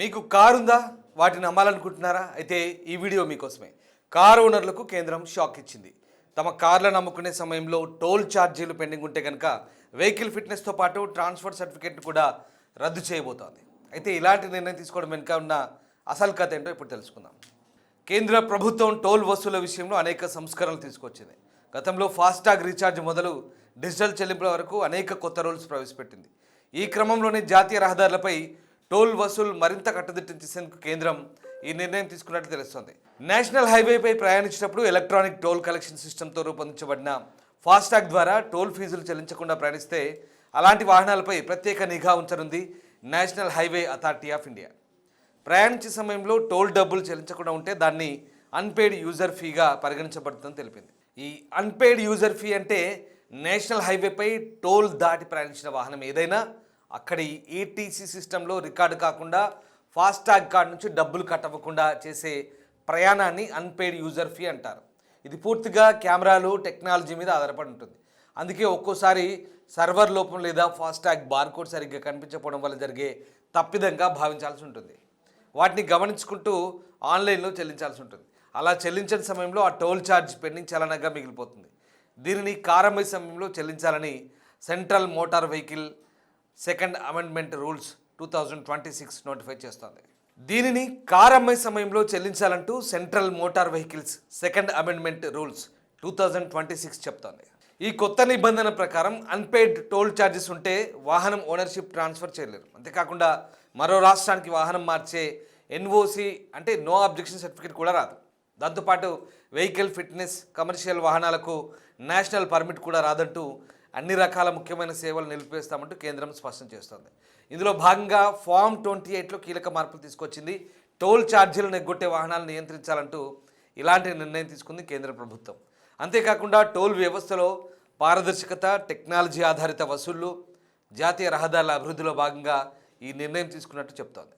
మీకు కారు ఉందా? వాటిని అమ్మాలనుకుంటున్నారా? అయితే ఈ వీడియో మీకోసమే. కారు ఓనర్లకు కేంద్రం షాక్ ఇచ్చింది. తమ కార్లను అమ్ముకునే సమయంలో టోల్ ఛార్జీలు పెండింగ్ ఉంటే కనుక వెహికల్ ఫిట్నెస్తో పాటు ట్రాన్స్ఫర్ సర్టిఫికేట్ కూడా రద్దు చేయబోతోంది. అయితే ఇలాంటి నిర్ణయం తీసుకోవడం వెనుక ఉన్న అసలు కథ ఏంటో ఇప్పుడు తెలుసుకుందాం. కేంద్ర ప్రభుత్వం టోల్ వసూల విషయంలో అనేక సంస్కరణలు తీసుకొచ్చింది. గతంలో ఫాస్టాగ్ రీఛార్జ్ మొదలు డిజిటల్ చెల్లింపుల వరకు అనేక కొత్త రూల్స్ ప్రవేశపెట్టింది. ఈ క్రమంలోనే జాతీయ రహదారులపై టోల్ వసూలు మరింత కట్టుదిట్టం చేసేందుకు కేంద్రం ఈ నిర్ణయం తీసుకున్నట్లు తెలుస్తోంది. నేషనల్ హైవేపై ప్రయాణించేటప్పుడు ఎలక్ట్రానిక్ టోల్ కలెక్షన్ సిస్టమ్తో రూపొందించబడిన ఫాస్టాగ్ ద్వారా టోల్ ఫీజులు చెల్లించకుండా ప్రయాణిస్తే అలాంటి వాహనాలపై ప్రత్యేక నిఘా ఉంచనుంది National Highway Authority of India. ప్రయాణించే సమయంలో టోల్ డబ్బులు చెల్లించకుండా ఉంటే దాన్ని అన్పెయిడ్ యూజర్ ఫీగా పరిగణించబడుతుందని తెలిపింది. ఈ అన్పెయిడ్ యూజర్ ఫీ అంటే నేషనల్ హైవేపై టోల్ దాటి ప్రయాణించిన వాహనం ఏదైనా అక్కడి ఈటీసీ సిస్టంలో రికార్డు కాకుండా ఫాస్టాగ్ కార్డు నుంచి డబ్బులు కట్టవకుండా చేసే ప్రయాణాన్ని అన్పెయిడ్ యూజర్ ఫీ అంటారు. ఇది పూర్తిగా కెమెరాలు టెక్నాలజీ మీద ఆధారపడి ఉంటుంది. అందుకే ఒక్కోసారి సర్వర్ లోపం లేదా ఫాస్టాగ్ బార్కోడ్ సరిగ్గా కనిపించకపోవడం వల్ల జరిగే తప్పిదంగా భావించాల్సి ఉంటుంది. వాటిని గమనించుకుంటూ ఆన్లైన్లో చెల్లించాల్సి ఉంటుంది. అలా చెల్లించిన సమయంలో ఆ టోల్ ఛార్జ్ పెండింగ్ చలనగా మిగిలిపోతుంది. దీనిని కారు అమ్మే సమయంలో చెల్లించాలని Central Motor Vehicle Second Amendment Rules 2026 notify చేస్తోంది. దీనిని కారు అమ్మే సమయంలో చెల్లించాలంటూ Central Motor Vehicles Second Amendment Rules 2026 చెప్తోంది. ఈ కొత్త నిబంధన ప్రకారం అన్పెయిడ్ టోల్ ఛార్జెస్ ఉంటే వాహనం ఓనర్షిప్ ట్రాన్స్ఫర్ చేయలేరు. అంతేకాకుండా మరో రాష్ట్రానికి వాహనం మార్చే ఎన్ఓసి అంటే నో అబ్జెక్షన్ సర్టిఫికేట్ కూడా రాదు. దాంతోపాటు వెహికల్ ఫిట్నెస్ కమర్షియల్ వాహనాలకు నేషనల్ పర్మిట్ కూడా రాదంటూ అన్ని రకాల ముఖ్యమైన సేవలు నిలిపివేస్తామంటూ కేంద్రం స్పష్టం చేస్తోంది. ఇందులో భాగంగా ఫామ్ 28లో కీలక మార్పులు తీసుకొచ్చింది. టోల్ ఛార్జీలను ఎగ్గొట్టే వాహనాలను నియంత్రించాలంటూ ఇలాంటి నిర్ణయం తీసుకుంది కేంద్ర ప్రభుత్వం. అంతేకాకుండా టోల్ వ్యవస్థలో పారదర్శకత, టెక్నాలజీ ఆధారిత వసూళ్లు, జాతీయ రహదారుల అభివృద్ధిలో భాగంగా ఈ నిర్ణయం తీసుకున్నట్టు చెప్తోంది.